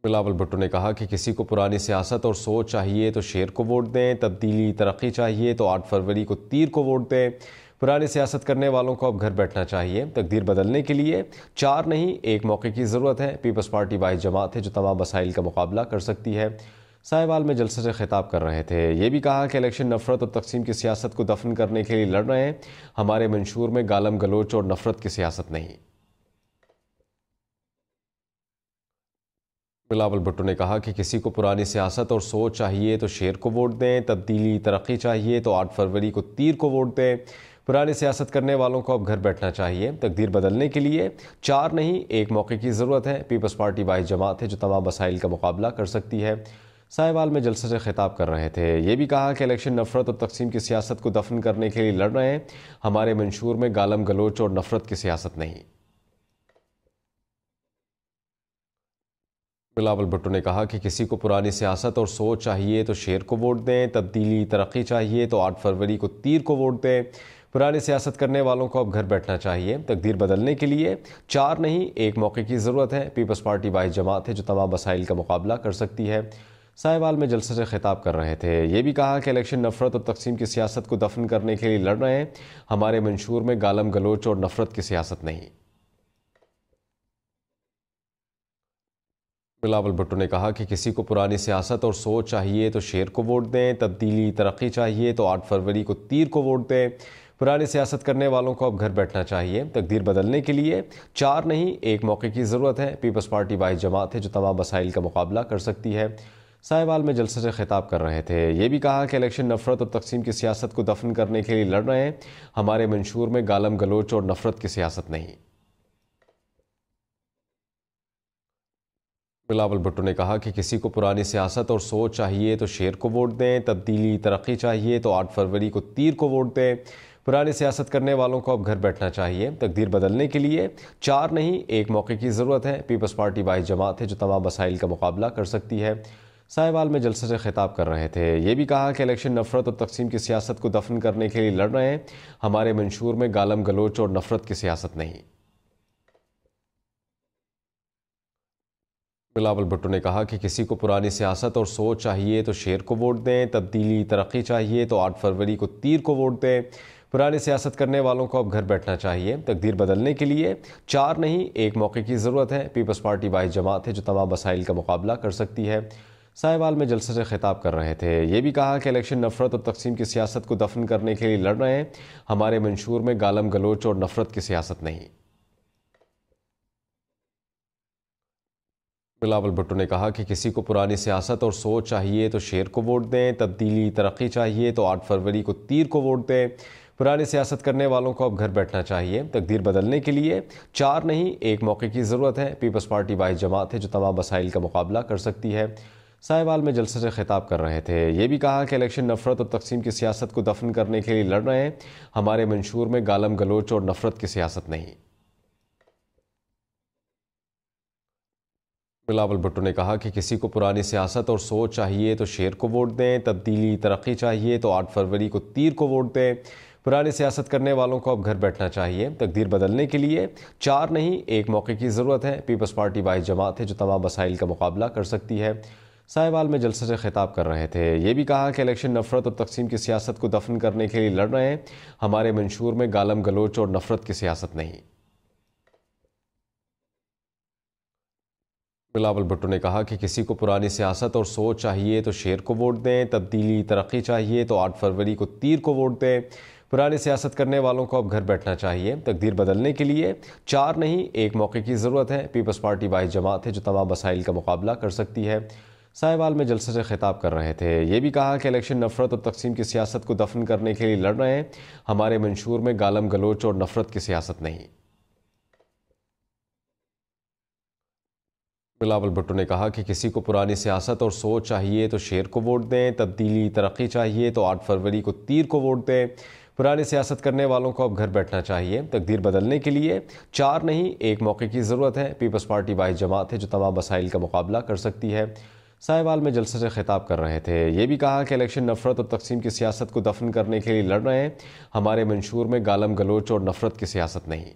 बिलावल भुट्टो ने कहा कि किसी को पुरानी सियासत और सोच चाहिए तो शेर को वोट दें, तब्दीली तरक्की चाहिए तो 8 फरवरी को तीर को वोट दें। पुरानी सियासत करने वालों को अब घर बैठना चाहिए। तकदीर बदलने के लिए 4 नहीं 1 मौके की ज़रूरत है। पीपल्स पार्टी वाहिद जमात है जो तमाम मसाइल का मुकाबला कर सकती है। साहिवाल में जलसे से खिताब कर रहे थे। ये भी कहा कि इलेक्शन नफरत और तकसीम की सियासत को दफन करने के लिए लड़ रहे हैं। हमारे मंशूर में गालम गलोच और नफरत की सियासत नहीं। बिलावल भुट्टो ने कहा कि किसी को पुरानी सियासत और सोच चाहिए तो शेर को वोट दें, तब्दीली तरक्की चाहिए तो 8 फरवरी को तीर को वोट दें। पुरानी सियासत करने वालों को अब घर बैठना चाहिए। तकदीर बदलने के लिए 4 नहीं 1 मौके की ज़रूरत है। पीपल्स पार्टी वाहिद जमात है जो तमाम मसाइल का मुकाबला कर सकती है। साहिवाल में जलसे से खिताब कर रहे थे। ये भी कहा कि इलेक्शन नफरत और तकसीम की सियासत को दफन करने के लिए लड़ रहे हैं। हमारे मंशूर में गालम गलोच और नफरत की सियासत नहीं। बिलावल भुट्टो ने कहा कि किसी को पुरानी सियासत और सोच चाहिए तो शेर को वोट दें, तब्दीली तरक्की चाहिए तो 8 फरवरी को तीर को वोट दें। पुरानी सियासत करने वालों को अब घर बैठना चाहिए। तकदीर बदलने के लिए 4 नहीं 1 मौके की ज़रूरत है। पीपल्स पार्टी वाहिद जमात है जो तमाम मसाइल का मुकाबला कर सकती है। साहिवाल में जलसे से खिताब कर रहे थे। ये भी कहा कि इलेक्शन नफरत और तकसीम की सियासत को दफन करने के लिए लड़ रहे हैं। हमारे मंशूर में गालम गलोच और नफरत की सियासत नहीं। बिलावल भुट्टो ने कहा कि किसी को पुरानी सियासत और सोच चाहिए तो शेर को वोट दें, तब्दीली तरक्की चाहिए तो 8 फरवरी को तीर को वोट दें। पुरानी सियासत करने वालों को अब घर बैठना चाहिए। तकदीर बदलने के लिए 4 नहीं 1 मौके की ज़रूरत है। पीपल्स पार्टी वाहिद जमात है जो तमाम मसाइल का मुकाबला कर सकती है। साहिवाल में जलसे से खिताब कर रहे थे। ये भी कहा कि इलेक्शन नफरत और तकसीम की सियासत को दफन करने के लिए लड़ रहे हैं। हमारे मंशूर में गालम गलोच और नफरत की सियासत नहीं। बिलावल भुट्टो ने कहा कि किसी को पुरानी सियासत और सोच चाहिए तो शेर को वोट दें, तब्दीली तरक्की चाहिए तो 8 फरवरी को तीर को वोट दें। पुरानी सियासत करने वालों को अब घर बैठना चाहिए। तकदीर बदलने के लिए 4 नहीं 1 मौके की ज़रूरत है। पीपल्स पार्टी वाहिद जमात है जो तमाम मसाइल का मुकाबला कर सकती है। साहिवाल में जलसे से खिताब कर रहे थे। ये भी कहा कि इलेक्शन नफरत और तकसीम की सियासत को दफन करने के लिए लड़ रहे हैं। हमारे मंशूर में गालम गलोच और नफरत की सियासत नहीं। बिलावल भुट्टो ने कहा कि किसी को पुरानी सियासत और सोच चाहिए तो शेर को वोट दें, तब्दीली तरक्की चाहिए तो 8 फरवरी को तीर को वोट दें। पुरानी सियासत करने वालों को अब घर बैठना चाहिए। तकदीर बदलने के लिए 4 नहीं 1 मौके की ज़रूरत है। पीपल्स पार्टी वाहिद जमात है जो तमाम मसाइल का मुकाबला कर सकती है। साहिवाल में जलसे से खिताब कर रहे थे। ये भी कहा कि इलेक्शन नफरत और तकसीम की सियासत को दफन करने के लिए लड़ रहे हैं। हमारे मंशूर में गालम गलोच और नफरत की सियासत नहीं। बिलावल भुट्टो ने कहा कि किसी को पुरानी सियासत और सोच चाहिए तो शेर को वोट दें, तब्दीली तरक्की चाहिए तो 8 फरवरी को तीर को वोट दें। पुरानी सियासत करने वालों को अब घर बैठना चाहिए। तकदीर बदलने के लिए 4 नहीं 1 मौके की ज़रूरत है। पीपल्स पार्टी वाहिद जमात है जो तमाम मसाइल का मुकाबला कर सकती है। साहिवाल में जलसे से खिताब कर रहे थे। ये भी कहा कि इलेक्शन नफरत और तकसीम की सियासत को दफन करने के लिए लड़ रहे हैं। हमारे मंशूर में गालम गलोच और नफरत की सियासत नहीं। बिलावल भुट्टो ने कहा कि किसी को पुरानी सियासत और सोच चाहिए तो शेर को वोट दें, तब्दीली तरक्की चाहिए तो 8 फरवरी को तीर को वोट दें। पुरानी सियासत करने वालों को अब घर बैठना चाहिए। तकदीर बदलने के लिए 4 नहीं 1 मौके की ज़रूरत है। पीपल्स पार्टी वाहिद जमात है जो तमाम मसाइल का मुकाबला कर सकती है। साहिवाल में जलसे से खिताब कर रहे थे। ये भी कहा कि इलेक्शन नफरत और तकसीम की सियासत को दफन करने के लिए लड़ रहे हैं। हमारे मंशूर में गालम गलोच और नफरत की सियासत नहीं। बिलावल भुट्टो ने कहा कि किसी को पुरानी सियासत और सोच चाहिए तो शेर को वोट दें, तब्दीली तरक्की चाहिए तो 8 फरवरी को तीर को वोट दें। पुरानी सियासत करने वालों को अब घर बैठना चाहिए। तकदीर बदलने के लिए 4 नहीं 1 मौके की ज़रूरत है। पीपल्स पार्टी वाहिद जमात है जो तमाम मसाइल का मुकाबला कर सकती है। साहिवाल में जलसे से खिताब कर रहे थे। ये भी कहा कि इलेक्शन नफरत और तकसीम की सियासत को दफन करने के लिए लड़ रहे हैं। हमारे मंशूर में गालम गलोच और नफरत की सियासत नहीं। बिलावल भुट्टो ने कहा कि किसी को पुरानी सियासत और सोच चाहिए तो शेर को वोट दें, तब्दीली तरक्की चाहिए तो 8 फरवरी को तीर को वोट दें। पुरानी सियासत करने वालों को अब घर बैठना चाहिए। तकदीर बदलने के लिए 4 नहीं 1 मौके की ज़रूरत है। पीपल्स पार्टी वाहिद जमात है जो तमाम मसाइल का मुकाबला कर सकती है। साहिवाल में जलसे से खिताब कर रहे थे। ये भी कहा कि इलेक्शन नफरत और तकसीम की सियासत को दफन करने के लिए लड़ रहे हैं। हमारे मंशूर में गालम गलोच और नफरत की सियासत नहीं।